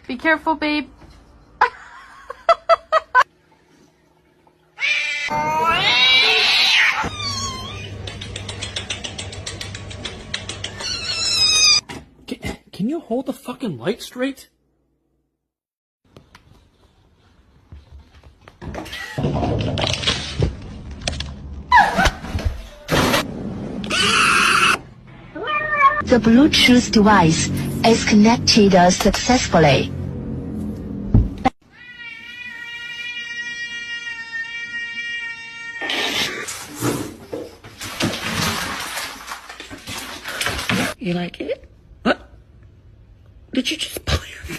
Be careful, babe. Can you hold the fucking light straight? The Bluetooth device is connected successfully. You like it? What? Did you just pull your